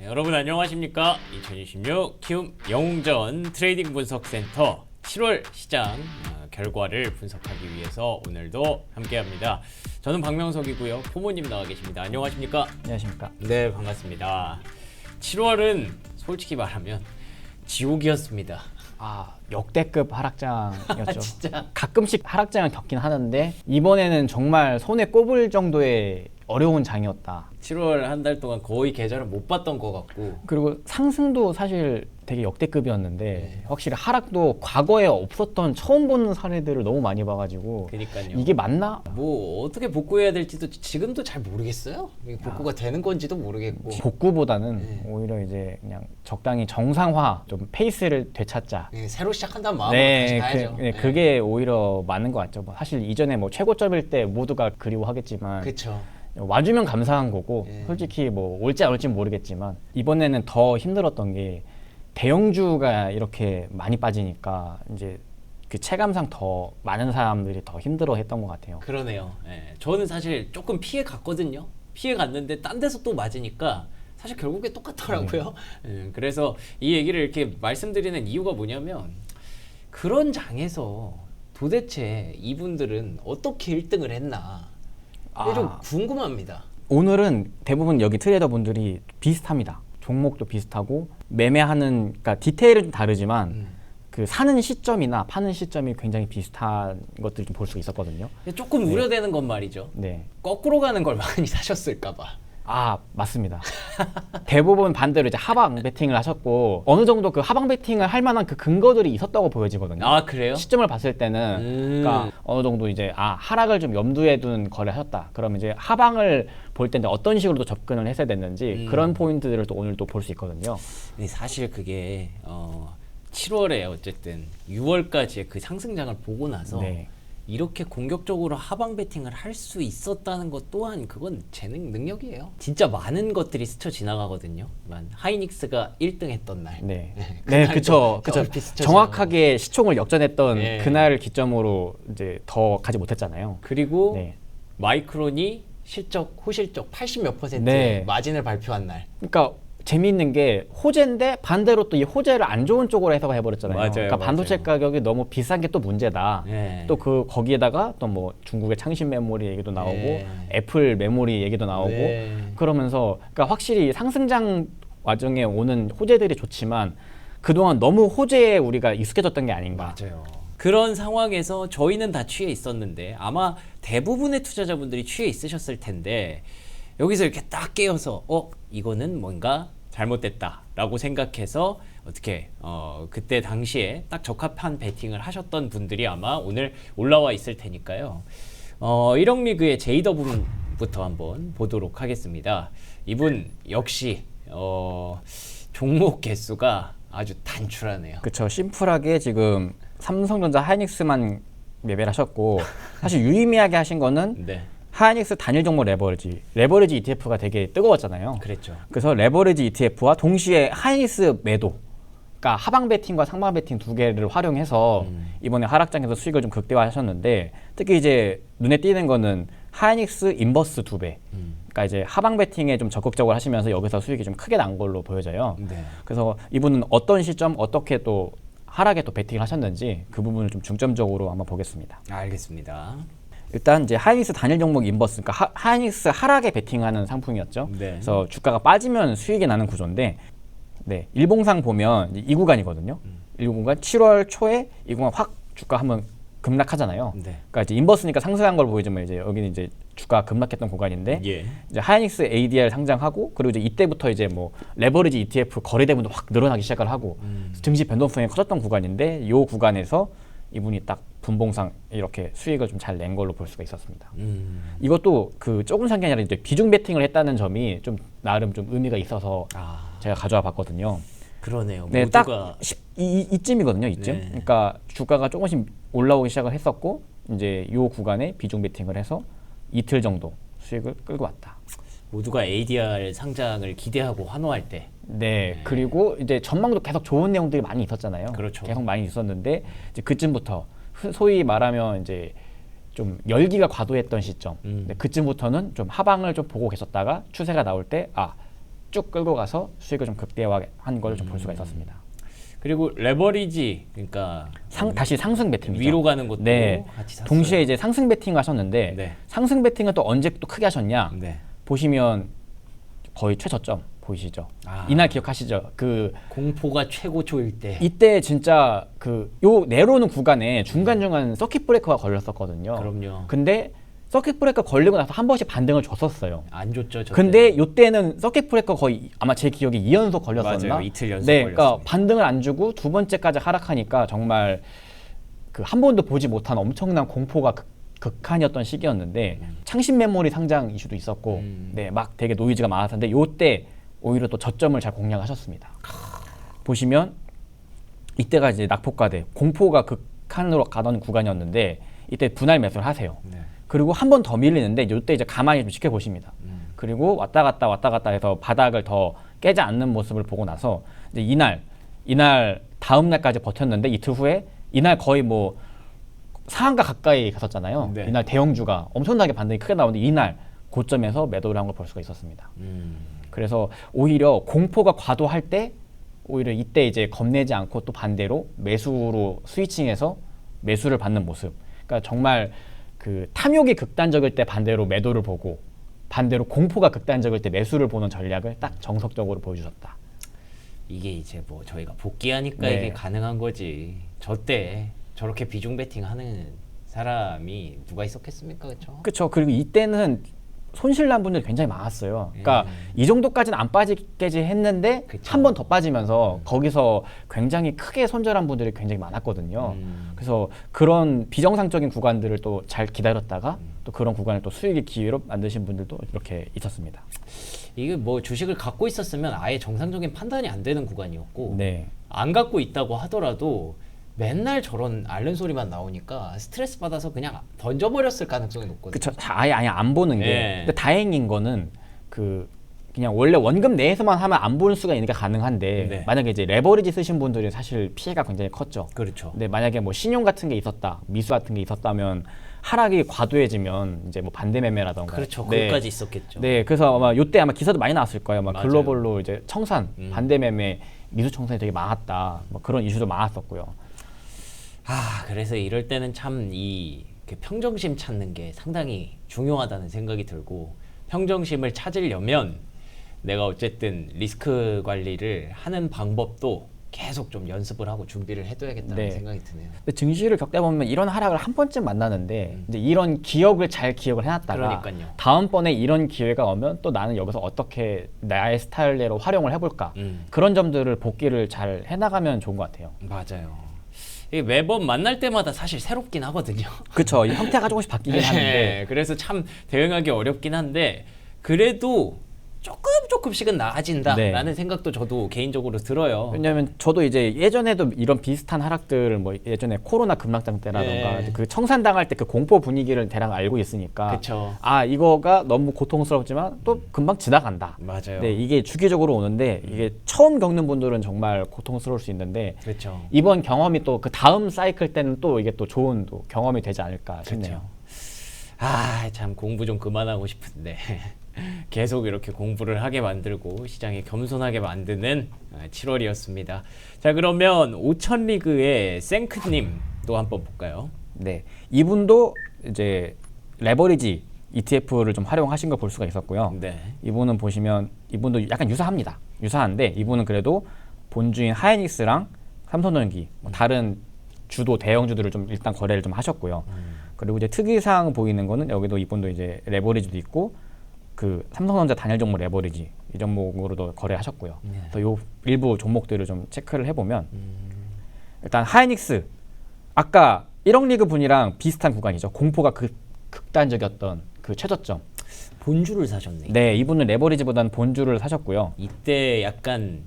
여러분 안녕하십니까? 2026 키움 영웅전 트레이딩 분석센터 7월 시장 결과를 분석하기 위해서 오늘도 함께합니다. 저는 박명석이고요. 포모님 나와 계십니다. 안녕하십니까? 안녕하십니까? 네, 반갑습니다. 7월은 솔직히 말하면 지옥이었습니다. 역대급 하락장이었죠. 진짜? 가끔씩 하락장을 겪긴 하는데 이번에는 정말 손에 꼽을 정도의 어려운 장이었다. 7월 한 달 동안 거의 계좌를 못 봤던 것 같고, 그리고 상승도 사실 되게 역대급이었는데 네. 확실히 하락도 과거에 없었던 처음 보는 사례들을 너무 많이 봐가지고 그러니까요. 이게 맞나? 뭐 어떻게 복구해야 될지도 지금도 잘 모르겠어요. 이게 복구가 되는 건지도 모르겠고. 복구보다는 네. 오히려 이제 그냥 적당히 정상화, 좀 페이스를 되찾자. 네, 새로 시작한다는 마음으로 다시 가야죠. 그게 오히려 맞는 것 같죠. 뭐 사실 이전에 뭐 최고점일 때 모두가 그리워하겠지만 그렇죠. 와주면 감사한 거고 예. 솔직히 뭐 올지 안 올지 모르겠지만 이번에는 더 힘들었던 게 대형주가 이렇게 많이 빠지니까 이제 그 체감상 더 많은 사람들이 더 힘들어했던 것 같아요. 그러네요. 예. 저는 사실 조금 피해 갔거든요. 피해 갔는데 딴 데서 또 맞으니까 사실 결국에 똑같더라고요. 그래서 이 얘기를 이렇게 말씀드리는 이유가 뭐냐면 그런 장에서 도대체 이분들은 어떻게 1등을 했나 이게 좀 궁금합니다. 오늘은 대부분 여기 트레이더 분들이 비슷합니다. 종목도 비슷하고 매매하는 그러니까 디테일은 좀 다르지만 그 사는 시점이나 파는 시점이 굉장히 비슷한 것들을 좀 볼 수 있었거든요. 조금 우려되는 건 말이죠. 네. 거꾸로 가는 걸 많이 사셨을까 봐. 맞습니다. 대부분 반대로 이제 하방 베팅을 하셨고 어느 정도 그 하방 베팅을 할 만한 그 근거들이 있었다고 보여지거든요. 아, 그래요? 시점을 봤을 때는 그러니까 어느 정도 이제 하락을 좀 염두에 둔 거래를 하셨다. 그러면 이제 하방을 볼 때 어떤 식으로 또 접근을 했어야 됐는지 그런 포인트들을 또 오늘 또 볼 수 있거든요. 근데 사실 그게 7월에 어쨌든 6월까지의 그 상승장을 보고 나서 네. 이렇게 공격적으로 하방 베팅을 할 수 있었다는 것 또한 그건 재능 능력이에요. 진짜 많은 것들이 스쳐 지나가거든요. 하이닉스가 1등 했던 날. 네, 그날도 그쵸. 얼핏 스쳐 정확하게 시총을 역전했던 네. 그날을 기점으로 이제 더 가지 못했잖아요. 그리고 네. 마이크론이 실적, 호실적 80몇 %의 네. 마진을 발표한 날. 그러니까 재미있는 게 호재인데 반대로 또 이 호재를 안 좋은 쪽으로 해석을 해버렸잖아요. 맞아요, 그러니까 반도체 맞아요. 가격이 너무 비싼 게 또 문제다. 네. 또 그 거기에다가 또 뭐 중국의 창신 메모리 얘기도 나오고 네. 애플 메모리 얘기도 나오고 네. 그러면서 그러니까 확실히 상승장 와중에 오는 호재들이 좋지만 그동안 너무 호재에 우리가 익숙해졌던 게 아닌가. 맞아요. 그런 상황에서 저희는 다 취해 있었는데 아마 대부분의 투자자분들이 취해 있으셨을 텐데 여기서 이렇게 딱 깨어서 이거는 뭔가 잘못됐다라고 생각해서 어떻게 그때 당시에 딱 적합한 베팅을 하셨던 분들이 아마 오늘 올라와 있을 테니까요. 1억 리그의 제이더분부터 한번 보도록 하겠습니다. 이분 역시 종목 개수가 아주 단출하네요. 그렇죠. 심플하게 지금 삼성전자 하이닉스만 매매를 하셨고 사실 유의미하게 하신 거는 네, 하이닉스 단일 종목 레버리지 ETF가 되게 뜨거웠잖아요. 그랬죠. 그래서 레버리지 ETF와 동시에 하이닉스 매도, 그러니까 하방 베팅과 상방 베팅 두 개를 활용해서 이번에 하락장에서 수익을 좀 극대화하셨는데 특히 이제 눈에 띄는 거는 하이닉스 인버스 2배. 그러니까 이제 하방 베팅에 좀 적극적으로 하시면서 여기서 수익이 좀 크게 난 걸로 보여져요. 네. 그래서 이분은 어떤 시점 어떻게 또 하락에 또 베팅을 하셨는지 그 부분을 좀 중점적으로 한번 보겠습니다. 알겠습니다. 일단 이제 하이닉스 단일 종목 인버스, 그러니까 하이닉스 하락에 베팅하는 상품이었죠. 네. 그래서 주가가 빠지면 수익이 나는 구조인데, 네, 일봉상 보면 이 구간이거든요. 이 구간 7월 초에 이 구간 확 주가 한번 급락하잖아요. 네. 그러니까 이제 인버스니까 상승한 걸 보이지만 이제 여기는 이제 주가 급락했던 구간인데, 예. 이제 하이닉스 ADR 상장하고 그리고 이제 이때부터 이제 뭐 레버리지 ETF 거래 대금도 확 늘어나기 시작을 하고 증시 변동성이 커졌던 구간인데, 이 구간에서 이분이 딱 분봉상 이렇게 수익을 좀 잘 낸 걸로 볼 수가 있었습니다. 이것도 그 조금 산 게 아니라 이제 비중 베팅을 했다는 점이 좀 나름 좀 의미가 있어서 제가 가져와 봤거든요. 그러네요. 네, 모두가 딱 이쯤이거든요. 이쯤. 네. 그러니까 주가가 조금씩 올라오기 시작을 했었고 이제 이 구간에 비중 베팅을 해서 이틀 정도 수익을 끌고 왔다. 모두가 ADR 상장을 기대하고 환호할 때. 네, 그리고 이제 전망도 계속 좋은 내용들이 많이 있었잖아요. 그렇죠. 계속 많이 있었는데 이제 그쯤부터 소위 말하면 이제 좀 열기가 과도했던 시점. 근데 그쯤부터는 좀 하방을 좀 보고 계셨다가 추세가 나올 때 쭉 끌고 가서 수익을 좀 극대화한 걸 좀 볼 수가 있었습니다. 그리고 레버리지 그러니까 다시 상승 베팅이죠. 위로 가는 것도 네. 같이 샀어요. 동시에 이제 상승 베팅을 하셨는데 네. 상승 베팅은 또 언제 또 크게 하셨냐? 네. 보시면 거의 최저점 보이시죠? 아. 이날 기억하시죠? 그 공포가 최고초일 때. 이때 진짜 그 요 내려오는 구간에 중간중간 서킷 브레이커가 걸렸었거든요. 그럼요. 근데 서킷 브레이커 걸리고 나서 한 번씩 반등을 줬었어요. 안 좋죠. 저 근데 때는. 요때는 서킷 브레이커 거의 아마 제 기억에 2연속 걸렸었나? 맞아요. 이틀 연속 네, 그러니까 걸렸습니다. 반등을 안 주고 두 번째까지 하락하니까 정말 그 한 번도 보지 못한 엄청난 공포가 극한이었던 시기였는데 창신 메모리 상장 이슈도 있었고 네, 막 되게 노이즈가 많았는데 요때 오히려 또 저점을 잘 공략하셨습니다. 보시면 이때가 이제 낙폭과대 공포가 극한으로 가던 구간이었는데 이때 분할 매수를 하세요. 네. 그리고 한 번 더 밀리는데 이때 이제 가만히 좀 지켜보십니다. 그리고 왔다 갔다 해서 바닥을 더 깨지 않는 모습을 보고 나서 이제 이날 다음 날까지 버텼는데 이틀 후에 이날 거의 뭐 상한가 가까이 갔었잖아요. 네. 이날 대형주가 엄청나게 반등이 크게 나오는데 이날 고점에서 매도를 한 걸 볼 수가 있었습니다. 그래서 오히려 공포가 과도할 때 오히려 이때 이제 겁내지 않고 또 반대로 매수로 스위칭해서 매수를 받는 모습. 그러니까 정말 그 탐욕이 극단적일 때 반대로 매도를 보고 반대로 공포가 극단적일 때 매수를 보는 전략을 딱 정석적으로 보여주셨다. 이게 이제 뭐 저희가 복귀하니까 네. 이게 가능한 거지. 저 때 저렇게 비중 베팅하는 사람이 누가 있었겠습니까, 그렇죠? 그렇죠. 그리고 이때는 손실 난 분들이 굉장히 많았어요. 그러니까 이 정도까지는 안 빠지겠지 했는데 그쵸. 한 번 더 빠지면서 거기서 굉장히 크게 손절한 분들이 굉장히 많았거든요. 그래서 그런 비정상적인 구간들을 또 잘 기다렸다가 또 그런 구간을 또 수익의 기회로 만드신 분들도 이렇게 있었습니다. 이게 뭐 주식을 갖고 있었으면 아예 정상적인 판단이 안 되는 구간이었고 네. 안 갖고 있다고 하더라도 맨날 저런 앓는 소리만 나오니까 스트레스 받아서 그냥 던져버렸을 가능성이 높거든요. 그쵸. 아예 안 보는 게. 네. 근데 다행인 거는 그냥 원래 원금 내에서만 하면 안 보는 수가 있으니까 가능한데 네. 만약에 이제 레버리지 쓰신 분들이 사실 피해가 굉장히 컸죠. 그렇죠. 근데 만약에 뭐 신용 같은 게 있었다, 미수 같은 게 있었다면 하락이 과도해지면 이제 뭐 반대 매매라던가. 그렇죠. 네. 그것까지 있었겠죠. 네, 그래서 아마 요때 아마 기사도 많이 나왔을 거예요. 막 맞아요. 글로벌로 이제 청산, 반대 매매, 미수 청산이 되게 많았다. 뭐 그런 이슈도 많았었고요. 그래서 이럴 때는 참 이 평정심 찾는 게 상당히 중요하다는 생각이 들고 평정심을 찾으려면 내가 어쨌든 리스크 관리를 하는 방법도 계속 좀 연습을 하고 준비를 해둬야겠다는 네. 생각이 드네요. 근데 증시를 겪다 보면 이런 하락을 한 번쯤 만나는데 이제 이런 기억을 잘 기억을 해놨다가 그러니까요. 다음번에 이런 기회가 오면 또 나는 여기서 어떻게 나의 스타일대로 활용을 해볼까 그런 점들을 복기를 잘 해나가면 좋은 것 같아요. 맞아요. 이게 매번 만날 때마다 사실 새롭긴 하거든요. 그렇죠. 형태가 조금씩 바뀌긴 하는데 네, 그래서 참 대응하기 어렵긴 한데 그래도 조금씩은 나아진다라는 네. 생각도 저도 개인적으로 들어요. 왜냐하면 저도 이제 예전에도 이런 비슷한 하락들을 뭐 예전에 코로나 급락장 때라던가 네. 그 청산당할 때 그 공포 분위기를 대략 알고 있으니까 그쵸. 이거가 너무 고통스럽지만 또 금방 지나간다. 맞아요. 네, 이게 주기적으로 오는데 이게 처음 겪는 분들은 정말 고통스러울 수 있는데 그렇죠. 이번 경험이 또 그 다음 사이클 때는 또 이게 또 좋은 또 경험이 되지 않을까 싶네요. 참 공부 좀 그만하고 싶은데 계속 이렇게 공부를 하게 만들고 시장에 겸손하게 만드는 7월이었습니다. 자, 그러면 5000 리그의 생크님 또 한번 볼까요? 네, 이분도 이제 레버리지 ETF를 좀 활용하신 걸 볼 수가 있었고요. 네. 이분은 보시면 이분도 약간 유사합니다. 유사한데 이분은 그래도 본주인 하이닉스랑 삼성전기 뭐 다른 주도 대형주들을 좀 일단 거래를 좀 하셨고요. 그리고 이제 특이사항 보이는 거는 여기도 이분도 이제 레버리지도 있고 그 삼성전자 단일 종목 레버리지 이 종목으로도 거래하셨고요. 그래서 요 일부 종목들을 좀 체크를 해보면 일단 하이닉스 아까 1억 리그 분이랑 비슷한 구간이죠. 공포가 극단적이었던 그 최저점. 본주를 사셨네. 네, 이분은 레버리지보다는 본주를 사셨고요. 이때 약간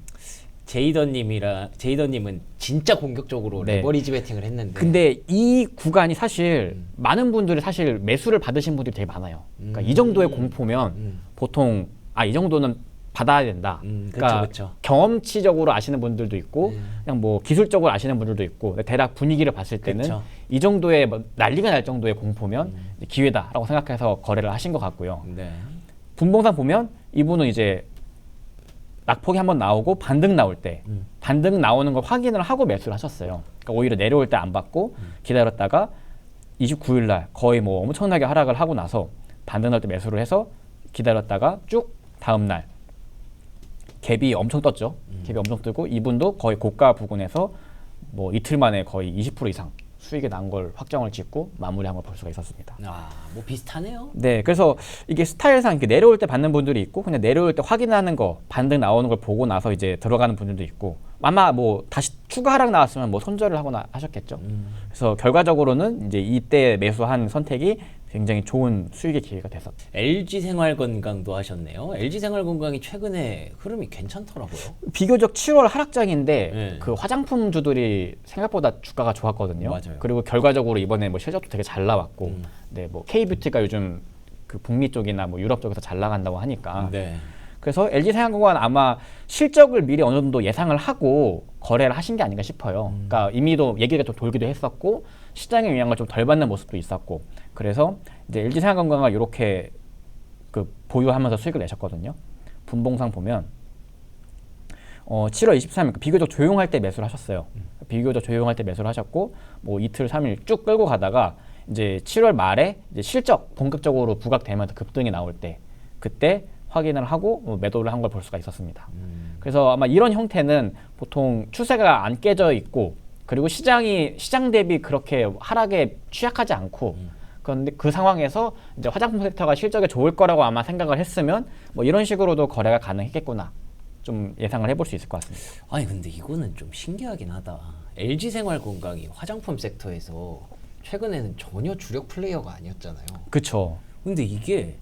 제이더님은 진짜 공격적으로 네. 레버리지 베팅을 했는데. 근데 이 구간이 사실 많은 분들이 사실 매수를 받으신 분들이 되게 많아요. 그러니까 이 정도의 공포면 보통 이 정도는 받아야 된다. 그러니까 그쵸. 경험치적으로 아시는 분들도 있고 그냥 뭐 기술적으로 아시는 분들도 있고 대략 분위기를 봤을 때는 그쵸. 이 정도의 뭐 난리가 날 정도의 공포면 이제 기회다라고 생각해서 거래를 하신 것 같고요. 네. 분봉상 보면 이분은 이제 낙폭이 한번 나오고 반등 나올 때 반등 나오는 걸 확인을 하고 매수를 하셨어요. 그러니까 오히려 내려올 때 안 받고 기다렸다가 29일 날 거의 뭐 엄청나게 하락을 하고 나서 반등 나올 때 매수를 해서 기다렸다가 쭉 다음 날 갭이 엄청 떴죠. 갭이 엄청 뜨고 이분도 거의 고가 부근에서 뭐 이틀 만에 거의 20% 이상 수익이 난 걸 확정을 짓고 마무리한 걸 볼 수가 있었습니다. 뭐 비슷하네요. 네, 그래서 이게 스타일상 이렇게 내려올 때 받는 분들이 있고 그냥 내려올 때 확인하는 거 반등 나오는 걸 보고 나서 이제 들어가는 분들도 있고 아마 뭐 다시 추가 하락 나왔으면 뭐 손절을 하거나 하셨겠죠. 그래서 결과적으로는 이제 이때 매수한 선택이 굉장히 좋은 수익의 기회가 됐었죠. LG생활건강도 하셨네요. LG생활건강이 최근에 흐름이 괜찮더라고요. 비교적 7월 하락장인데 네. 그 화장품주들이 생각보다 주가가 좋았거든요. 맞아요. 그리고 결과적으로 이번에 뭐 실적도 되게 잘 나왔고, 네, 뭐 K뷰티가 요즘 그 북미 쪽이나 뭐 유럽 쪽에서 잘 나간다고 하니까. 네. 그래서 LG생활건강은 아마 실적을 미리 어느 정도 예상을 하고 거래를 하신 게 아닌가 싶어요. 그러니까 이미도 얘기가 좀 돌기도 했었고 시장의 영향을 좀 덜 받는 모습도 있었고 그래서 이제 LG생활건강을 이렇게 그 보유하면서 수익을 내셨거든요. 분봉상 보면 7월 23일 비교적 조용할 때 매수를 하셨어요. 비교적 조용할 때 매수를 하셨고 뭐 이틀 3일 쭉 끌고 가다가 이제 7월 말에 이제 실적 본격적으로 부각되면서 급등이 나올 때 그때 확인을 하고 매도를 한 걸 볼 수가 있었습니다. 그래서 아마 이런 형태는 보통 추세가 안 깨져 있고 그리고 시장 대비 그렇게 하락에 취약하지 않고 그런데 그 상황에서 이제 화장품 섹터가 실적이 좋을 거라고 아마 생각을 했으면 뭐 이런 식으로도 거래가 가능했겠구나 좀 예상을 해볼 수 있을 것 같습니다. 아니 근데 이거는 좀 신기하긴 하다. LG생활건강이 화장품 섹터에서 최근에는 전혀 주력 플레이어가 아니었잖아요. 그렇죠. 근데 이게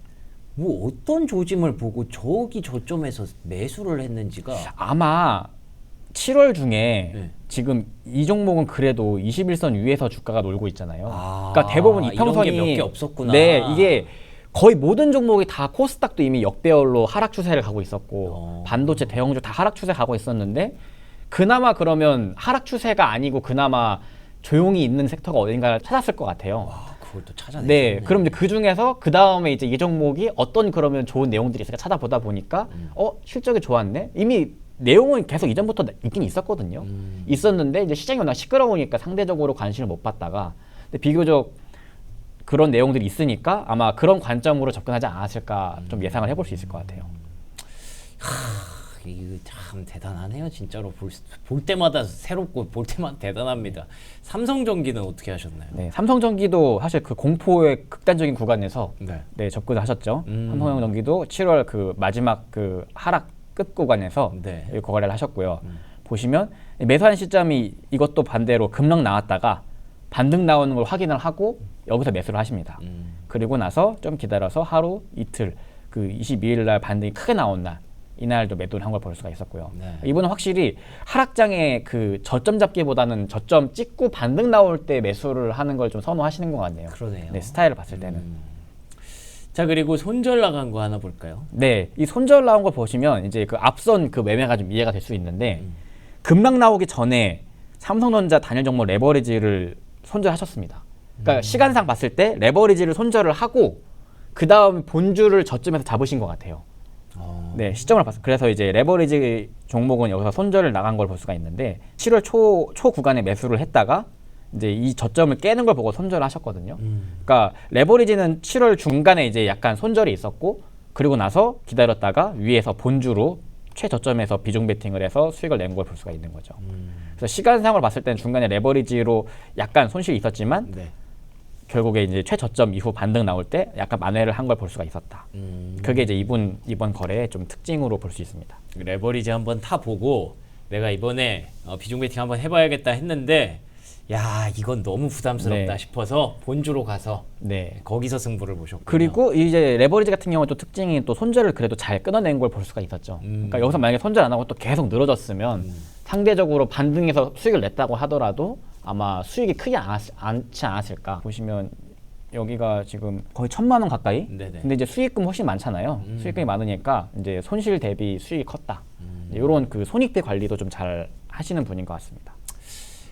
뭐 어떤 조짐을 보고 저점에서 매수를 했는지가 아마 7월 중에 네. 지금 이 종목은 그래도 21선 위에서 주가가 놀고 있잖아요. 아, 그러니까 대부분 이평선이 이런 게 몇 개 없었구나. 네, 이게 거의 모든 종목이 다 코스닥도 이미 역배열로 하락 추세를 가고 있었고 반도체 대형주 다 하락 추세 가고 있었는데 그나마 그러면 하락 추세가 아니고 그나마 조용히 있는 섹터가 어딘가를 찾았을 것 같아요. 와, 그걸 또 찾아냈네. 네, 그럼 이제 그 중에서 그 다음에 이제 이 종목이 어떤 그러면 좋은 내용들이 있을까 찾아보다 보니까 실적이 좋았네. 이미 내용은 계속 이전부터 있긴 있었거든요. 있었는데 이제 시장이 워낙 시끄러우니까 상대적으로 관심을 못 받다가 근데 비교적 그런 내용들이 있으니까 아마 그런 관점으로 접근하지 않았을까 좀 예상을 해볼 수 있을 것 같아요. 이거 참 대단하네요. 진짜로 볼 때마다 새롭고 볼 때마다 대단합니다. 삼성전기는 어떻게 하셨나요? 네, 삼성전기도 사실 그 공포의 극단적인 구간에서 네. 접근을 하셨죠. 삼성전기도 7월 그 마지막 그 하락 끝 구간에서 네. 거래를 하셨고요. 보시면 매수한 시점이 이것도 반대로 급락 나왔다가 반등 나오는 걸 확인을 하고 여기서 매수를 하십니다. 그리고 나서 좀 기다려서 하루 이틀 그 22일 날 반등이 크게 나온 날 이날도 매도를 한 걸 볼 수가 있었고요. 네. 이분은 확실히 하락장에 그 저점 잡기보다는 저점 찍고 반등 나올 때 매수를 하는 걸 좀 선호하시는 것 같네요. 그러네요. 네, 스타일을 봤을 때는. 자, 그리고 손절 나간 거 하나 볼까요? 네, 이 손절 나온 거 보시면 이제 그 앞선 그 매매가 좀 이해가 될 수 있는데 급락 나오기 전에 삼성전자 단일 종목 레버리지를 손절하셨습니다. 그러니까 시간상 봤을 때 레버리지를 손절을 하고 그 다음 본주를 저점에서 잡으신 것 같아요. 네, 시점을 봤어요. 그래서 이제 레버리지 종목은 여기서 손절을 나간 걸 볼 수가 있는데 7월 초 구간에 매수를 했다가 이제 이 저점을 깨는 걸 보고 손절을 하셨거든요. 그러니까 레버리지는 7월 중간에 이제 약간 손절이 있었고 그리고 나서 기다렸다가 위에서 본주로 최저점에서 비중 베팅을 해서 수익을 낸 걸 볼 수가 있는 거죠. 그래서 시간상으로 봤을 때는 중간에 레버리지로 약간 손실이 있었지만 네. 결국에 이제 최저점 이후 반등 나올 때 약간 만회를 한 걸 볼 수가 있었다. 그게 이제 이번 거래의 좀 특징으로 볼 수 있습니다. 레버리지 한번 타 보고 내가 이번에 비중 베팅 한번 해봐야겠다 했는데 야, 이건 너무 부담스럽다 네. 싶어서 본주로 가서 네. 거기서 승부를 보셨군요. 그리고 이제 레버리지 같은 경우는 또 특징이 또 손절을 그래도 잘 끊어낸 걸 볼 수가 있었죠. 그러니까 여기서 만약에 손절 안 하고 또 계속 늘어졌으면 상대적으로 반등해서 수익을 냈다고 하더라도 아마 수익이 크지 않지 않았을까. 보시면 여기가 지금 거의 1,000만 원 가까이. 네네. 근데 이제 수익금 훨씬 많잖아요. 수익금이 많으니까 이제 손실 대비 수익이 컸다. 이런 그 손익대 관리도 좀 잘 하시는 분인 것 같습니다.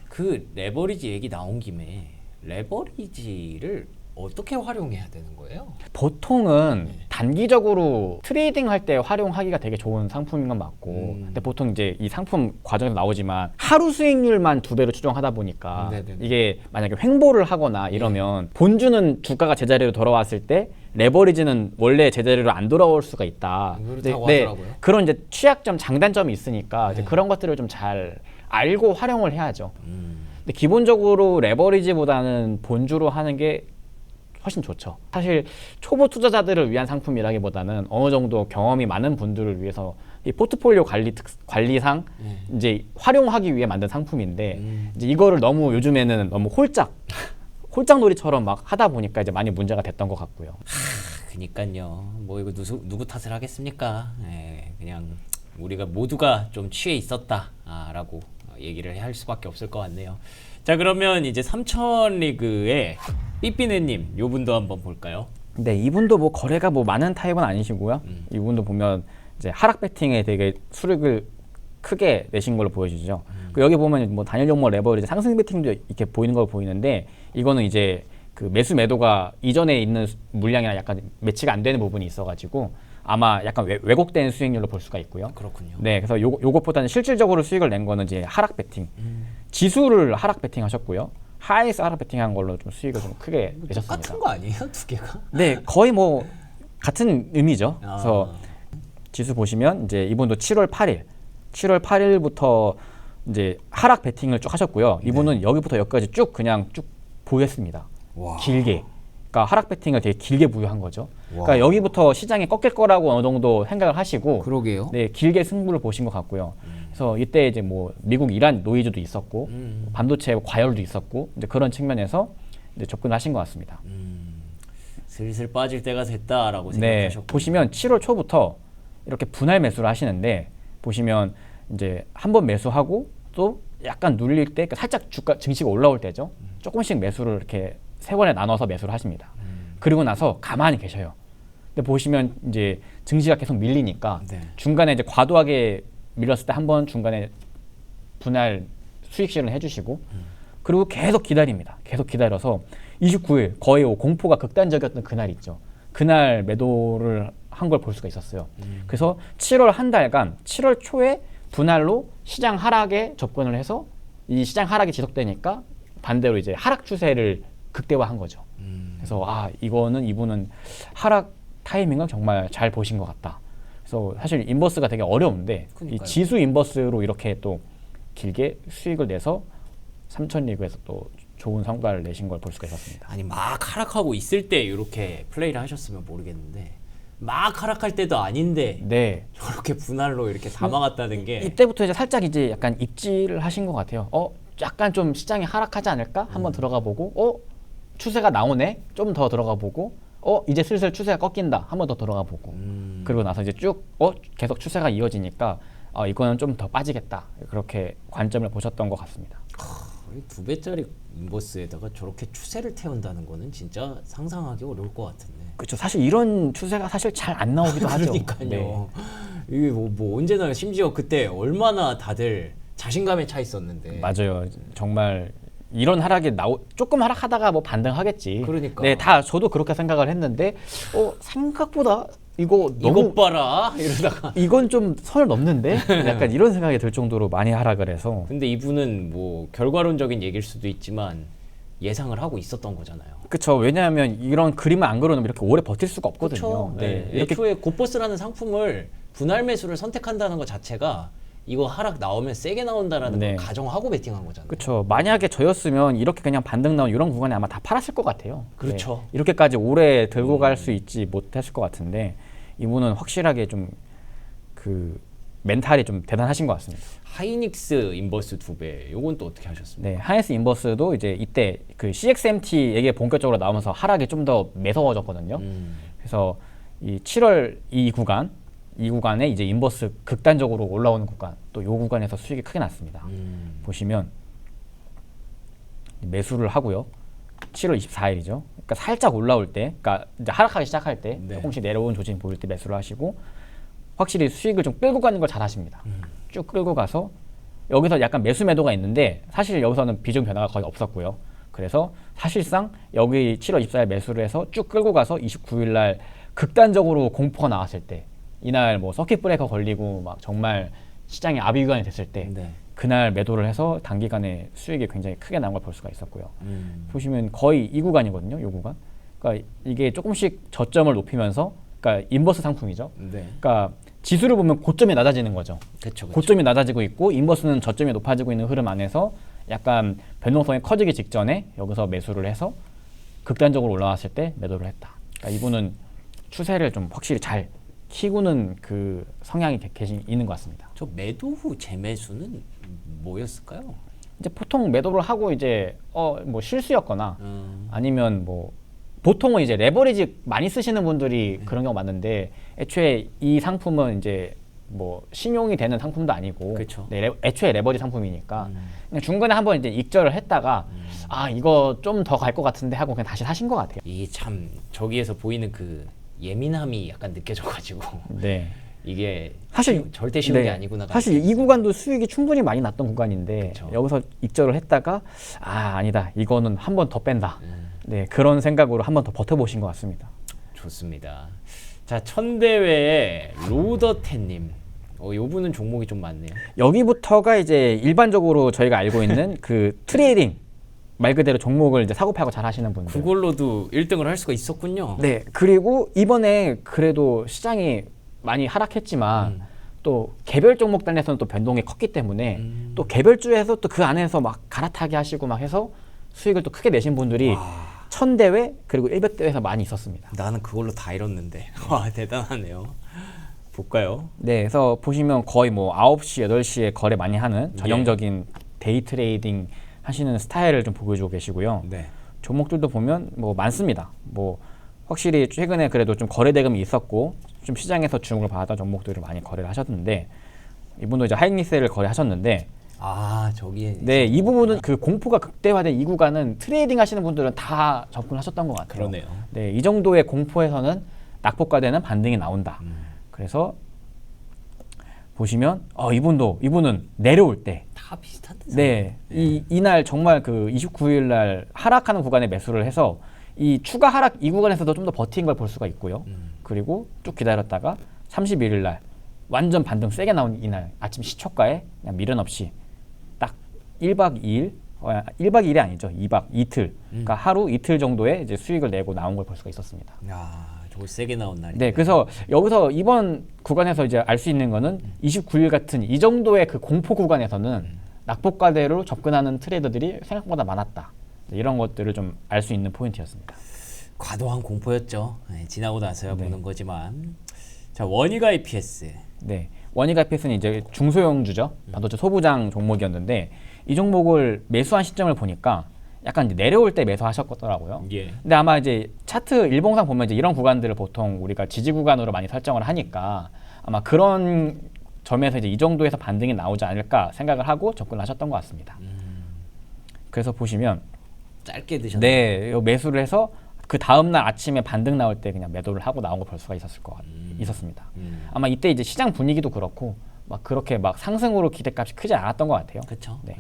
그 레버리지 얘기 나온 김에 레버리지를 어떻게 활용해야 되는 거예요? 보통은 네. 단기적으로 트레이딩 할 때 활용하기가 되게 좋은 상품인 건 맞고 근데 보통 이제 이 상품 과정에서 나오지만 하루 수익률만 2배로 추정하다 보니까 네네네. 이게 만약에 횡보를 하거나 이러면 본주는 주가가 제자리로 돌아왔을 때 레버리지는 원래 제자리로 안 돌아올 수가 있다. 그렇다고 네, 하더라고요. 그런 이제 취약점, 장단점이 있으니까 이제 네. 그런 것들을 좀 잘 알고 활용을 해야죠. 근데 기본적으로 레버리지보다는 본주로 하는 게 훨씬 좋죠. 사실 초보 투자자들을 위한 상품이라기보다는 어느 정도 경험이 많은 분들을 위해서 이 포트폴리오 관리상 이제 활용하기 위해 만든 상품인데 이제 이거를 너무 요즘에는 너무 홀짝놀이처럼 막 하다 보니까 이제 많이 문제가 됐던 것 같고요. 그니까요. 뭐 이거 누구 탓을 하겠습니까? 예, 그냥 우리가 모두가 좀 취해 있었다라고 얘기를 할 수밖에 없을 것 같네요. 자, 그러면 이제 삼천 리그의 삐삐네님 요 분도 한번 볼까요? 네, 이분도 뭐 거래가 뭐 많은 타입은 아니시고요. 이분도 보면 이제 하락 배팅에 되게 수익을 크게 내신 걸로 보여지죠. 그 여기 보면 뭐 단일 종목 레버리지 상승 배팅도 이렇게 보이는 걸 보이는데 이거는 이제 그 매수 매도가 이전에 있는 물량이랑 약간 매치가 안 되는 부분이 있어가지고 아마 약간 왜곡된 수익률로 볼 수가 있고요. 그렇군요. 네, 그래서 요것보다는 실질적으로 수익을 낸 거는 이제 하락 배팅, 지수를 하락 배팅 하셨고요. 하이에서 하락 배팅한 걸로 좀 수익을 좀 크게 내셨습니다. 똑같은 거 아니에요? 두 개가? 네, 거의 뭐 같은 의미죠. 아. 그래서 지수 보시면 이제 이분도 7월 8일부터 이제 하락 배팅을 쭉 하셨고요. 이분은 여기부터 여기까지 쭉 그냥 쭉 보였습니다. 와. 길게. 그러니까 하락 배팅을 되게 길게 부여한 거죠. 와. 그러니까 여기부터 시장이 꺾일 거라고 어느 정도 생각을 하시고 그러게요. 네, 길게 승부를 보신 것 같고요. 그래서 이때 이제 뭐 미국 이란 노이즈도 있었고 반도체 과열도 있었고 이제 그런 측면에서 이제 접근을 하신 것 같습니다. 슬슬 빠질 때가 됐다라고 네, 생각하셨고. 보시면 7월 초부터 이렇게 분할 매수를 하시는데 보시면 이제 한 번 매수하고 또 약간 눌릴 때 그러니까 살짝 주가 증시가 올라올 때죠. 조금씩 매수를 이렇게 세 번에 나눠서 매수를 하십니다. 그리고 나서 가만히 계셔요. 근데 보시면 이제 증시가 계속 밀리니까 네. 중간에 이제 과도하게 밀렸을 때 한 번 중간에 분할 수익 실현을 해주시고 그리고 계속 기다립니다. 계속 기다려서 29일 거의 공포가 극단적이었던 그날 있죠. 그날 매도를 한 걸 볼 수가 있었어요. 그래서 7월 한 달간 7월 초에 분할로 시장 하락에 접근을 해서 이 시장 하락이 지속되니까 반대로 이제 하락 추세를 극대화한 거죠. 그래서 이분은 하락 타이밍을 정말 잘 보신 것 같다. 그래서 사실 인버스가 되게 어려운데 이 그러니까요. 지수 인버스로 이렇게 또 길게 수익을 내서 삼천 리그에서 또 좋은 성과를 내신 걸 볼 수가 있었습니다. 아니 막 하락하고 있을 때 이렇게 플레이를 하셨으면 모르겠는데 막 하락할 때도 아닌데 네. 저렇게 분할로 이렇게 다 막았다는 게 이때부터 이제 살짝 이제 약간 입지를 하신 것 같아요. 약간 좀 시장이 하락하지 않을까? 한번 들어가 보고, 추세가 나오네? 좀 더 들어가 보고, 이제 슬슬 추세가 꺾인다. 한번 더 들어가 보고. 그리고 나서 이제 쭉, 계속 추세가 이어지니까, 이거는 좀 더 빠지겠다. 그렇게 관점을 보셨던 것 같습니다. 2배짜리 인버스에다가 저렇게 추세를 태운다는 거는 진짜 상상하기 어려울 것 같은데. 그렇죠. 사실 이런 추세가 사실 잘 안 나오기도 하죠. 그러니까요. 네. 이게 뭐 언제나 심지어 그때 얼마나 다들 자신감에 차 있었는데. 맞아요. 정말 이런 하락이 조금 하락하다가 뭐 반등하겠지. 그러니까. 네, 다 저도 그렇게 생각을 했는데 생각보다 이거 너무 이것 봐라 이러다가. 이건 좀 선을 넘는데 약간 이런 생각이 들 정도로 많이 하락을 해서 근데 이분은 뭐 결과론적인 얘기일 수도 있지만 예상을 하고 있었던 거잖아요. 그렇죠. 왜냐하면 이런 그림을 안 그려놓으면 이렇게 오래 버틸 수가 없거든요. 그렇죠. 네. 이렇게 애초에 곧버스라는 상품을 분할 매수를 선택한다는 것 자체가 이거 하락 나오면 세게 나온다라는 네. 걸 가정하고 베팅한 거잖아요. 그렇죠. 만약에 저였으면 이렇게 그냥 반등 나온 이런 구간에 아마 다 팔았을 것 같아요. 그렇죠. 네. 이렇게까지 오래 들고 갈 수 있지 못했을 것 같은데 이분은 확실하게 좀 그 멘탈이 좀 대단하신 것 같습니다. 하이닉스 인버스 2배. 요건 또 어떻게 하셨습니까? 네, 하이닉스 인버스도 이제 이때 그 CXMT 얘기 본격적으로 나오면서 하락이 좀 더 매서워졌거든요. 그래서 이 7월 이 구간에 이제 인버스 극단적으로 올라오는 구간, 또 요 구간에서 수익이 크게 났습니다. 보시면 매수를 하고요. 7월 24일이죠. 그러니까 살짝 올라올 때, 그러니까 이제 하락하기 시작할 때 네. 조금씩 내려온 조짐 보일 때 매수를 하시고 확실히 수익을 좀 끌고 가는 걸 잘 하십니다. 쭉 끌고 가서 여기서 약간 매수 매도가 있는데 사실 여기서는 비중 변화가 거의 없었고요. 그래서 사실상 여기 7월 24일 매수를 해서 쭉 끌고 가서 29일 날 극단적으로 공포가 나왔을 때, 이날 뭐 서킷 브레이커 걸리고 막 정말 시장이 아비규환이 됐을 때 네. 그날 매도를 해서 단기간에 수익이 굉장히 크게 나온 걸 볼 수가 있었고요. 보시면 거의 이 구간이거든요. 이 구간. 그러니까 이게 조금씩 저점을 높이면서, 그러니까 인버스 상품이죠. 네. 그러니까 지수를 보면 고점이 낮아지는 거죠. 그렇죠. 고점이 낮아지고 있고 인버스는 저점이 높아지고 있는 흐름 안에서 약간 변동성이 커지기 직전에 여기서 매수를 해서 극단적으로 올라왔을 때 매도를 했다. 그러니까 이분은 추세를 좀 확실히 잘 키우는 그 성향이 있는 것 같습니다. 저 매도 후 재매수는 뭐였을까요? 이제 보통 매도를 하고 이제 뭐 실수였거나 아니면 뭐 보통은 이제 레버리지 많이 쓰시는 분들이 그런 경우 많은데, 애초에 이 상품은 이제 뭐 신용이 되는 상품도 아니고, 그쵸. 네, 애초에 레버리지 상품이니까 그냥 중간에 한번 이제 익절을 했다가 아 이거 좀 더 갈 것 같은데 하고 그냥 다시 사신 것 같아요. 이 참 저기에서 보이는 그 예민함이 약간 느껴져가지고 네. 이게 사실 절대 쉬운 네. 게 아니구나. 사실 이 구간도 수익이 충분히 많이 났던 구간인데 그쵸. 여기서 익절을 했다가 아니다 이거는 한 번 더 뺀다. 네, 그런 생각으로 한 번 더 버텨보신 것 같습니다. 좋습니다. 자, 천대회의 로더텐님. 요분은 종목이 좀 많네요. 여기부터가 이제 일반적으로 저희가 알고 있는 그 트레이딩 말 그대로 종목을 이제 사고 팔고 잘 하시는 분들. 그걸로도 1등을 할 수가 있었군요. 네, 그리고 이번에 그래도 시장이 많이 하락했지만 또 개별 종목 단에서는 또 변동이 컸기 때문에 또 개별주에서 또 그 안에서 막 갈아타기 하시고 막 해서 수익을 또 크게 내신 분들이 1000대회 그리고 100대회에서 많이 있었습니다. 나는 그걸로 다 잃었는데. 와, 대단하네요. 볼까요? 네, 그래서 보시면 거의 뭐 9시, 8시에 거래 많이 하는 전형적인 데이 트레이딩 하시는 스타일을 좀 보여주고 계시고요. 네. 종목들도 보면 뭐 많습니다. 뭐 확실히 최근에 그래도 좀 거래 대금이 있었고 좀 시장에서 주목을 받았던 종목들을 많이 거래를 하셨는데, 이분도 이제 하이닉스를 거래하셨는데, 아, 저기에. 네, 이 부분은 그 공포가 극대화된 이 구간은 트레이딩 하시는 분들은 다 접근하셨던 것 같아요. 그러네요. 네, 이 정도의 공포에서는 낙폭과되는 반등이 나온다. 그래서 보시면 이분은 내려올 때, 다 비슷한데. 네, 이날 정말 그 29일 날 하락하는 구간에 매수를 해서 이 추가 하락 이 구간에서도 좀 더 버틴 걸 볼 수가 있고요. 그리고 쭉 기다렸다가 31일 날 완전 반등 세게 나온 이날 아침 시초가에 그냥 미련 없이 딱 1박 2일, 1박 2일이 아니죠. 2박 이틀, 그러니까 하루 이틀 정도의 이제 수익을 내고 나온 걸 볼 수가 있었습니다. 야, 저거 세게 나온 날이. 네, 그래서 여기서 이번 구간에서 이제 알 수 있는 거는 29일 같은 이 정도의 그 공포 구간에서는 낙폭과대로 접근하는 트레이더들이 생각보다 많았다. 이런 것들을 좀 알 수 있는 포인트였습니다. 과도한 공포였죠. 네, 지나고 나서야 보는 거지만. 자, 원희가 EPS. 네, 원희가 EPS는 이제 중소형주죠. 반도체 소부장 종목이었는데 이 종목을 매수한 시점을 보니까 약간 이제 내려올 때 매수하셨더라고요. 예. 근데 아마 이제 차트 일봉상 보면 이제 이런 구간들을 보통 우리가 지지 구간으로 많이 설정을 하니까 아마 그런 점에서 이제 이 정도에서 반등이 나오지 않을까 생각을 하고 접근을 하셨던 것 같습니다. 그래서 보시면 짧게 드셨네요. 네, 요 매수를 해서 그 다음 날 아침에 반등 나올 때 그냥 매도를 하고 나온 걸 볼 수가 있었습니다. 아마 이때 이제 시장 분위기도 그렇고 막 그렇게 막 상승으로 기대값이 크지 않았던 것 같아요. 그렇죠. 네.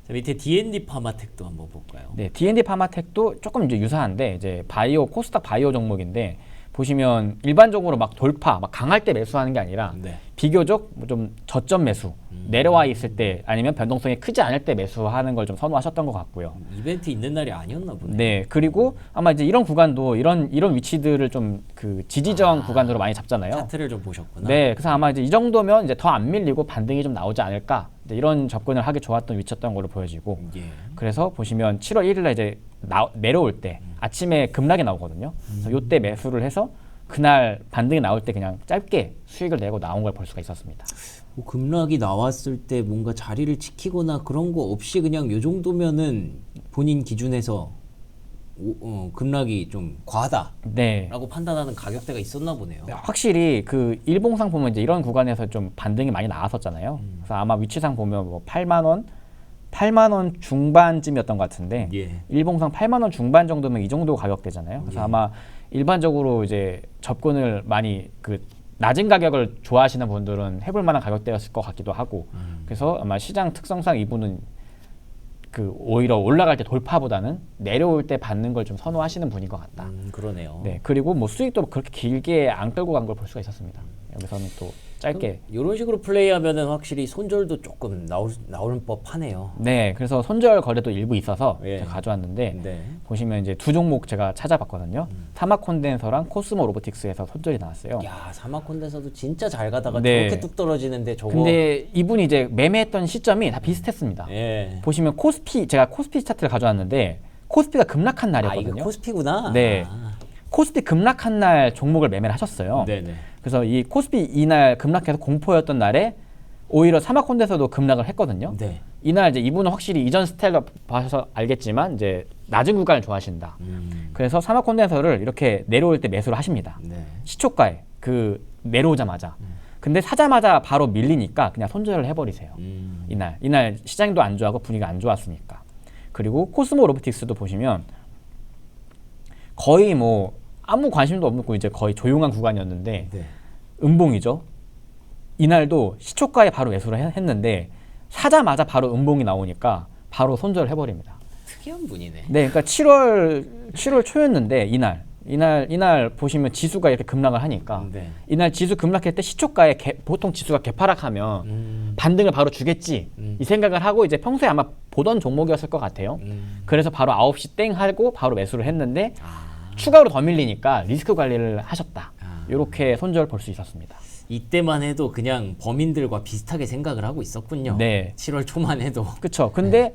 자, 밑에 D&D 파마텍도 한번 볼까요? 네, D&D 파마텍도 조금 이제 유사한데 이제 바이오 코스닥 바이오 종목인데 보시면 일반적으로 막 돌파, 막 강할 때 매수하는 게 아니라 네. 비교적 좀 저점 매수, 내려와 있을 때 아니면 변동성이 크지 않을 때 매수하는 걸 좀 선호하셨던 것 같고요. 이벤트 있는 날이 아니었나 보네. 네, 그리고 아마 이제 이런 구간도 이런 위치들을 좀 그 지지저항 구간으로 많이 잡잖아요. 차트를 좀 보셨구나. 네, 그래서 아마 이제 이 정도면 이제 더 안 밀리고 반등이 좀 나오지 않을까, 이제 이런 접근을 하기 좋았던 위치였던 걸로 보여지고, 예. 그래서 보시면 7월 1일날 이제 내려올 때 아침에 급락이 나오거든요. 그래서 요때 매수를 해서 그날 반등이 나올 때 그냥 짧게 수익을 내고 나온 걸 볼 수가 있었습니다. 뭐 급락이 나왔을 때 뭔가 자리를 지키거나 그런 거 없이 그냥 요 정도면은 본인 기준에서 급락이 좀 과하다라고 네. 판단하는 가격대가 있었나 보네요. 확실히 그 일봉상 보면 이제 이런 구간에서 좀 반등이 많이 나왔었잖아요. 그래서 아마 위치상 보면 뭐 8만 원 중반쯤이었던 것 같은데 예. 일봉상 8만 원 중반 정도면 이 정도 가격대잖아요. 그래서 예. 아마 일반적으로 이제 접근을 많이 그 낮은 가격을 좋아하시는 분들은 해볼 만한 가격대였을 것 같기도 하고, 그래서 아마 시장 특성상 이분은 그 오히려 올라갈 때 돌파보다는 내려올 때 받는 걸 좀 선호하시는 분인 것 같다. 그러네요. 네, 그리고 뭐 수익도 그렇게 길게 안 끌고 간 걸 볼 수가 있었습니다. 여기서는 또 짧게. 이런 식으로 플레이하면은 확실히 손절도 조금 나올 법하네요. 네, 그래서 손절 거래도 일부 있어서 예. 제가 가져왔는데 네. 보시면 이제 두 종목 제가 찾아봤거든요. 타마 콘덴서랑 코스모 로보틱스에서 손절이 나왔어요. 야, 사막 콘덴서도 진짜 잘 가다가 네. 저렇게 뚝 떨어지는데 저거. 근데 이분이 이제 매매했던 시점이 다 비슷했습니다. 예. 보시면 코스피, 제가 코스피 차트를 가져왔는데 코스피가 급락한 아, 날이었거든요. 이거 코스피구나. 네. 아. 코스피 급락한 날 종목을 매매를 하셨어요. 네네. 그래서 이 코스피 이날 급락해서 공포였던 날에 오히려 사마콘데서도 급락을 했거든요. 네. 이날 이제 이분은 확실히 이전 스타일로 봐서 알겠지만 이제 낮은 구간을 좋아하신다. 그래서 사마콘덴서를 이렇게 내려올 때 매수를 하십니다. 네. 시초가에 그 내려오자마자. 근데 사자마자 바로 밀리니까 그냥 손절을 해버리세요. 이날 시장도 안 좋아하고 분위기가 안 좋았으니까. 그리고 코스모 로보틱스도 보시면 거의 뭐 아무 관심도 없고 이제 거의 조용한 구간이었는데 네. 음봉이죠. 이날도 시초가에 바로 매수를 했는데 사자마자 바로 음봉이 나오니까 바로 손절을 해버립니다. 특이한 분이네. 네, 그러니까 7월 초였는데 이날 보시면 지수가 이렇게 급락을 하니까 네. 이날 지수 급락할 때 시초가에 보통 지수가 개파락하면 반등을 바로 주겠지 이 생각을 하고 이제 평소에 아마 보던 종목이었을 것 같아요. 그래서 바로 9시 땡 하고 바로 매수를 했는데 추가로 더 밀리니까 리스크 관리를 하셨다. 이렇게 손절 볼 수 있었습니다. 이때만 해도 그냥 범인들과 비슷하게 생각을 하고 있었군요. 네. 7월 초만 해도. 그렇죠. 근데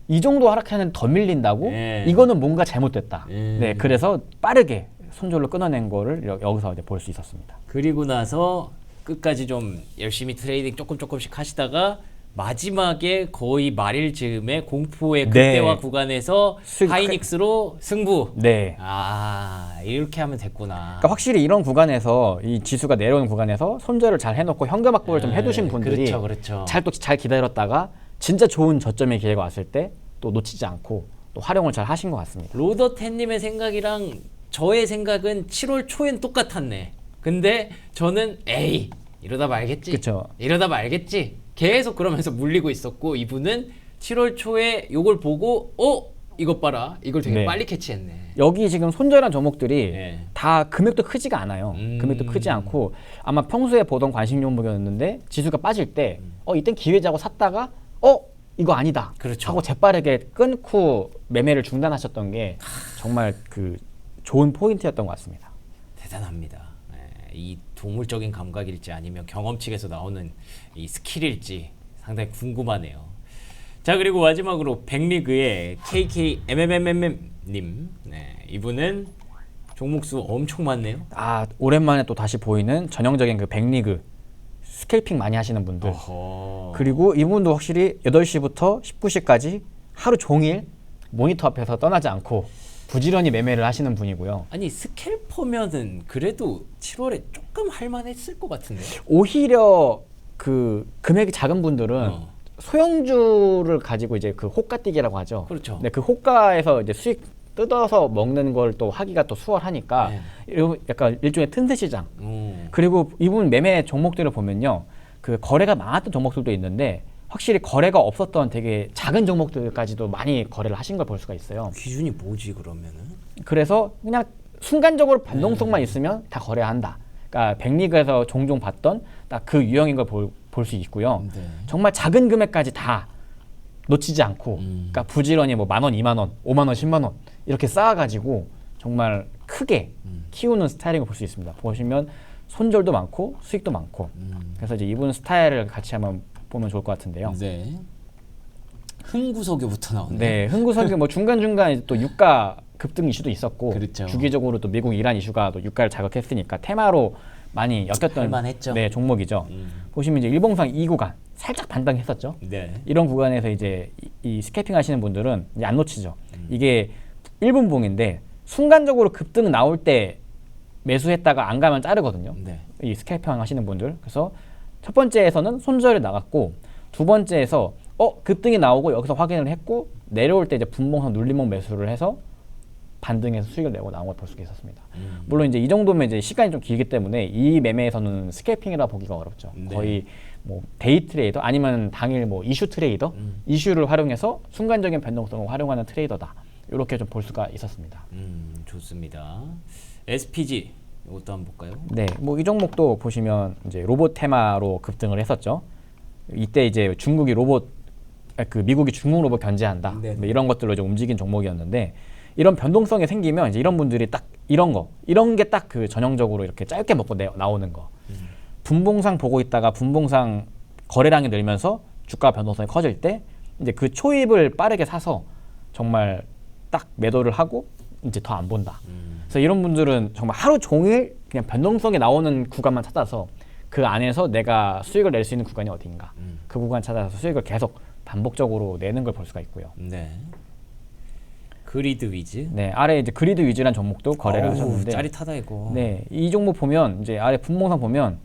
이 정도 하락하는 더 밀린다고? 네. 이거는 뭔가 잘못됐다. 네, 그래서 빠르게 손절로 끊어낸 거를 여기서 이제 볼 수 있었습니다. 그리고 나서 끝까지 좀 열심히 트레이딩 조금씩 하시다가 마지막에 거의 말일 즈음에 공포의 극대화 네. 구간에서 하이닉스로 승부. 네. 아, 이렇게 하면 됐구나. 그러니까 확실히 이런 구간에서 이 지수가 내려오는 구간에서 손절을 잘 해놓고 현금 확보를 좀 해두신 분들이 그렇죠. 잘 기다렸다가 진짜 좋은 저점의 기회가 왔을 때 또 놓치지 않고 또 활용을 잘 하신 것 같습니다. 로더텐님의 생각이랑 저의 생각은 7월 초엔 똑같았네. 근데 저는 에이 이러다 말겠지. 그쵸. 이러다 말겠지. 계속 그러면서 물리고 있었고 이분은 7월 초에 요걸 보고 이것 봐라. 이걸 되게 네. 빨리 캐치했네. 여기 지금 손절한 종목들이 네. 다 금액도 크지가 않아요. 금액도 크지 않고 아마 평소에 보던 관심 종목이었는데 지수가 빠질 때 이땐 기회자고 샀다가 이거 아니다 그렇죠. 하고 재빠르게 끊고 매매를 중단하셨던 게 정말 그 좋은 포인트였던 것 같습니다. 대단합니다. 이 동물적인 감각일지 아니면 경험칙에서 나오는 이 스킬일지 상당히 궁금하네요. 자, 그리고 마지막으로 백리그의 KKMMM님. 네, 이분은 종목수 엄청 많네요. 오랜만에 또 다시 보이는 전형적인 그 백리그 스캘핑 많이 하시는 분들. 어허. 그리고 이분도 확실히 8시부터 19시까지 하루 종일 모니터 앞에서 떠나지 않고 부지런히 매매를 하시는 분이고요. 아니 스캘퍼면은 그래도 7월에 조금 할만했을 것 같은데. 오히려 그 금액이 작은 분들은 소형주를 가지고 이제 그 호가뛰기라고 하죠. 그렇죠. 네, 그 호가에서 이제 수익 뜯어서 먹는 걸 또 하기가 또 수월하니까 약간 일종의 틈새 시장. 그리고 이분 매매 종목들을 보면요, 그 거래가 많았던 종목들도 있는데 확실히 거래가 없었던 되게 작은 종목들까지도 많이 거래를 하신 걸 볼 수가 있어요. 기준이 뭐지 그러면은? 그래서 그냥 순간적으로 변동성만 있으면 다 거래한다. 그러니까 백리그에서 종종 봤던 딱 그 유형인 걸 볼 수 있고요. 네. 정말 작은 금액까지 다 놓치지 않고, 그러니까 부지런히 뭐 10,000원, 20,000원, 50,000원, 10,000원 이렇게 쌓아가지고 정말 크게 키우는 스타일인 걸 볼 수 있습니다. 보시면 손절도 많고 수익도 많고, 그래서 이제 이분 스타일을 같이 한번 보면 좋을 것 같은데요. 네. 흥구석유부터 나오네. 네, 흥구석유 뭐 중간중간 또 유가 급등 이슈도 있었고, 그렇죠. 주기적으로 또 미국 이란 이슈가 또 유가를 자극했으니까 테마로 많이 엮였던 할만했죠. 네, 종목이죠. 보시면 이제 일봉상 이 구간 살짝 반등했었죠. 네. 이런 구간에서 이제 이 스캐핑 하시는 분들은 이제 안 놓치죠. 이게 1분봉인데 순간적으로 급등 나올 때 매수했다가 안 가면 자르거든요. 네. 이 스캐핑 하시는 분들. 그래서 첫 번째에서는 손절이 나갔고, 두 번째에서 급등이 나오고 여기서 확인을 했고 내려올 때 이제 분봉상 눌림목 매수를 해서 반등해서 수익을 내고 나온 걸 볼 수가 있었습니다. 물론 이제 이 정도면 이제 시간이 좀 길기 때문에 이 매매에서는 스캐핑이라 보기가 어렵죠. 네. 거의 뭐 데이 트레이더 아니면 당일 뭐 이슈 트레이더 이슈를 활용해서 순간적인 변동성을 활용하는 트레이더다. 이렇게 좀 볼 수가 있었습니다. 좋습니다. SPG 이것도 한번 볼까요? 네, 뭐 이 종목도 보시면 이제 로봇 테마로 급등을 했었죠. 이때 이제 중국이 미국이 중국 로봇 견제한다. 네. 뭐 이런 것들로 좀 움직인 종목이었는데 이런 변동성이 생기면 이제 이런 분들이 딱 이런 게 딱 그 전형적으로 이렇게 짧게 먹고 나오는 거. 분봉상 보고 있다가 분봉상 거래량이 늘면서 주가 변동성이 커질 때 이제 그 초입을 빠르게 사서 정말 딱 매도를 하고 이제 더 안 본다. 그래서 이런 분들은 정말 하루 종일 그냥 변동성이 나오는 구간만 찾아서 그 안에서 내가 수익을 낼 수 있는 구간이 어딘가 그 구간 찾아서 수익을 계속 반복적으로 내는 걸 볼 수가 있고요. 네. 그리드 위즈. 네, 아래 이제 그리드 위즈라는 종목도 거래를 하셨는데 짜릿하다 이거. 네, 이 종목 보면 이제 아래 분봉상 보면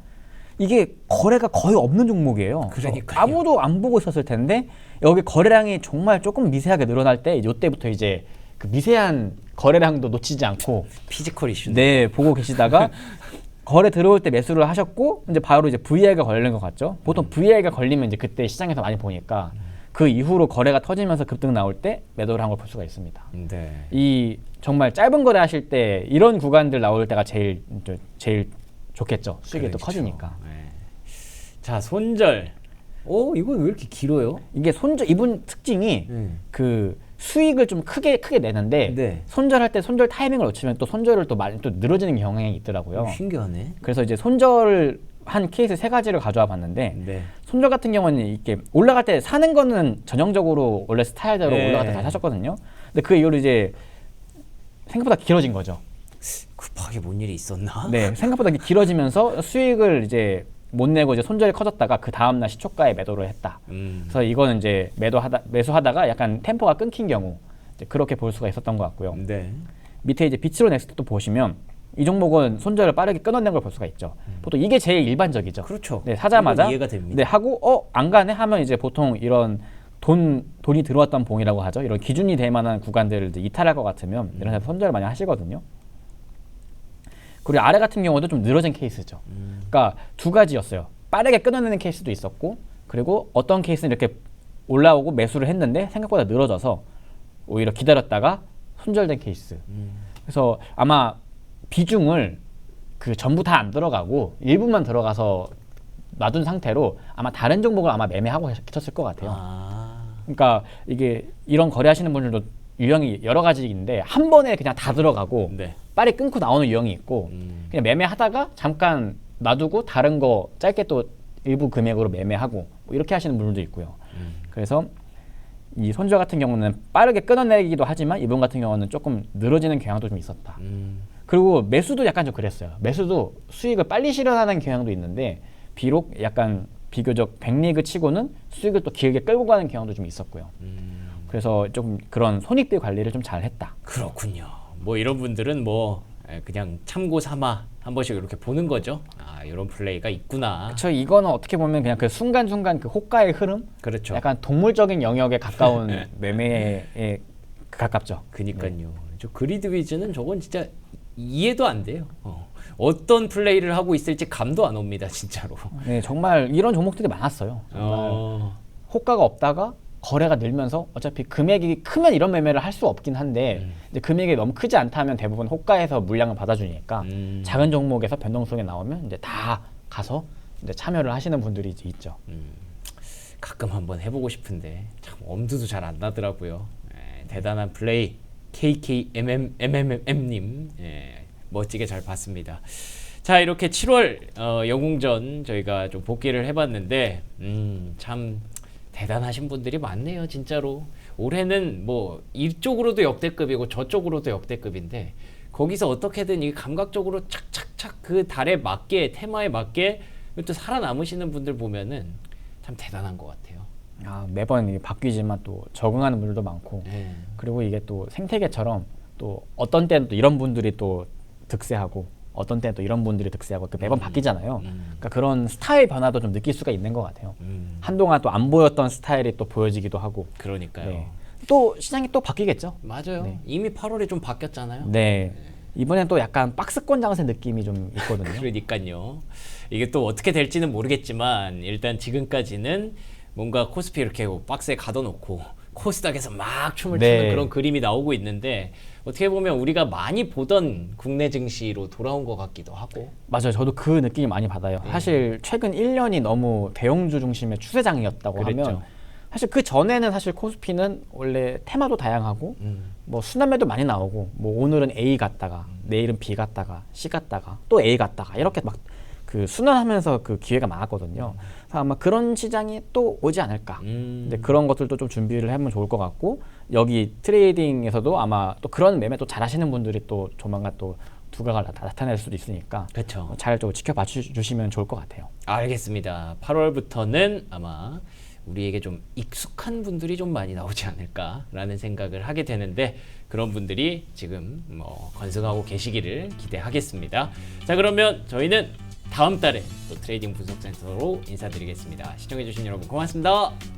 이게 거래가 거의 없는 종목이에요. 그러니까요. 아무도 안 보고 있었을 텐데 여기 거래량이 정말 조금 미세하게 늘어날 때 이때부터 이제 그 미세한 거래량도 놓치지 않고 피지컬 이슈. 네, 보고 계시다가 거래 들어올 때 매수를 하셨고 이제 바로 이제 VI가 걸리는 것 같죠. 보통 VI가 걸리면 이제 그때 시장에서 많이 보니까 그 이후로 거래가 터지면서 급등 나올 때 매도를 한 걸 볼 수가 있습니다. 네. 이 정말 짧은 거래 하실 때 이런 구간들 나올 때가 제일 좋겠죠. 수익이 또 그렇죠. 커지니까. 네. 자, 손절. 이건 왜 이렇게 길어요? 이게 이분 특징이 그 수익을 좀 크게 내는데 네. 손절할 때 손절 타이밍을 놓치면 또 손절을 또 많이 또 늘어지는 경향이 있더라고요. 신기하네. 그래서 이제 손절 한 케이스 3가지를 가져와 봤는데 네. 손절 같은 경우는 이렇게 올라갈 때 사는 거는 전형적으로 원래 스타일대로 네. 올라갈 때 잘 사셨거든요. 근데 그 이후로 이제 생각보다 길어진 거죠. 급하게 뭔 일이 있었나? 네, 생각보다 길어지면서 수익을 이제 못 내고 이제 손절이 커졌다가 그 다음날 시초가에 매도를 했다. 그래서 이거는 이제 매수하다가 약간 템포가 끊긴 경우 이제 그렇게 볼 수가 있었던 것 같고요. 네. 밑에 이제 비츠로 넥스트도 보시면 이 종목은 손절을 빠르게 끊어낸 걸 볼 수가 있죠. 보통 이게 제일 일반적이죠. 그렇죠. 네, 사자마자 이건 이해가 됩니다. 네, 하고 안 가네 하면 이제 보통 이런 돈이 들어왔던 봉이라고 하죠. 이런 기준이 될 만한 구간들을 이제 이탈할 것 같으면 이런 데서 손절을 많이 하시거든요. 그리고 아래 같은 경우도 좀 늘어진 케이스죠. 그러니까 두 가지였어요. 빠르게 끊어내는 케이스도 있었고, 그리고 어떤 케이스는 이렇게 올라오고 매수를 했는데 생각보다 늘어져서 오히려 기다렸다가 손절된 케이스. 그래서 아마 비중을 그 전부 다 안 들어가고 일부만 들어가서 놔둔 상태로 아마 다른 종목을 아마 매매하고 계셨을 것 같아요. 그러니까 이게 이런 거래하시는 분들도 유형이 여러 가지인데 한 번에 그냥 다 들어가고 네. 빨리 끊고 나오는 유형이 있고 그냥 매매하다가 잠깐 놔두고 다른 거 짧게 또 일부 금액으로 매매하고 뭐 이렇게 하시는 분들도 있고요. 그래서 이 손절 같은 경우는 빠르게 끊어내기도 하지만 이번 같은 경우는 조금 늘어지는 경향도 좀 있었다. 그리고 매수도 약간 좀 그랬어요. 매수도 수익을 빨리 실현하는 경향도 있는데 비록 약간 비교적 백리그 치고는 수익을 또 길게 끌고 가는 경향도 좀 있었고요. 그래서 좀 그런 손익비 관리를 좀 잘했다. 그렇군요. 뭐 이런 분들은 뭐 그냥 참고 삼아 한 번씩 이렇게 보는 거죠. 이런 플레이가 있구나. 그렇죠. 이거는 어떻게 보면 그냥 그 순간순간 그 호가의 흐름, 그렇죠. 약간 동물적인 영역에 가까운 매매에 가깝죠. 그니까요. 저 그리드 위즈는 저건 진짜 이해도 안 돼요. 어떤 플레이를 하고 있을지 감도 안 옵니다, 진짜로. 네, 정말 이런 종목들이 많았어요. 정말 호가가 없다가 거래가 늘면서 어차피 금액이 크면 이런 매매를 할 수 없긴 한데 이제 금액이 너무 크지 않다면 대부분 호가에서 물량을 받아주니까 작은 종목에서 변동성이 나오면 이제 다 가서 이제 참여를 하시는 분들이 이제 있죠. 가끔 한번 해보고 싶은데 참 엄두도 잘 안 나더라고요. 대단한 플레이 KKMMMM님 멋지게 잘 봤습니다. 자, 이렇게 7월 영웅전 저희가 좀 복귀를 해봤는데 참 대단하신 분들이 많네요, 진짜로. 올해는 뭐 이쪽으로도 역대급이고 저쪽으로도 역대급인데 거기서 어떻게든 이 감각적으로 착착착 그 달에 맞게 테마에 맞게 또 살아남으시는 분들 보면은 참 대단한 것 같아요. 매번 이게 바뀌지만 또 적응하는 분들도 많고 그리고 이게 또 생태계처럼 또 어떤 때는 또 이런 분들이 또 득세하고 어떤 때는 또 이런 분들이 득세하고 매번 바뀌잖아요. 그러니까 그런 스타일 변화도 좀 느낄 수가 있는 것 같아요. 한동안 또 안 보였던 스타일이 또 보여지기도 하고. 그러니까요. 네. 또 시장이 또 바뀌겠죠. 맞아요. 네. 이미 8월에 좀 바뀌었잖아요. 네. 이번엔 또 약간 박스권 장세 느낌이 좀 있거든요. 그러니까요. 이게 또 어떻게 될지는 모르겠지만 일단 지금까지는 뭔가 코스피 이렇게 박스에 가둬놓고 코스닥에서 막 춤을 네. 추는 그런 그림이 나오고 있는데 어떻게 보면 우리가 많이 보던 국내 증시로 돌아온 것 같기도 하고. 맞아요. 저도 그 느낌이 많이 받아요. 사실 최근 1년이 너무 대형주 중심의 추세장이었다고 그랬죠. 하면 사실 그 전에는 사실 코스피는 원래 테마도 다양하고 뭐 수남매도 많이 나오고 뭐 오늘은 A 갔다가 내일은 B 갔다가 C 갔다가 또 A 갔다가 이렇게 막 그 순환하면서 그 기회가 많았거든요. 그래서 아마 그런 시장이 또 오지 않을까. 근데 그런 것들도 좀 준비를 하면 좋을 것 같고 여기 트레이딩에서도 아마 또 그런 매매 또 잘하시는 분들이 또 조만간 또 두각을 나타낼 수도 있으니까 그렇죠. 잘 좀 지켜봐 주시면 좋을 것 같아요. 알겠습니다. 8월부터는 아마 우리에게 좀 익숙한 분들이 좀 많이 나오지 않을까라는 생각을 하게 되는데 그런 분들이 지금 뭐 건승하고 계시기를 기대하겠습니다. 자, 그러면 저희는 다음 달에 또 트레이딩 분석센터로 인사드리겠습니다. 시청해주신 여러분 고맙습니다.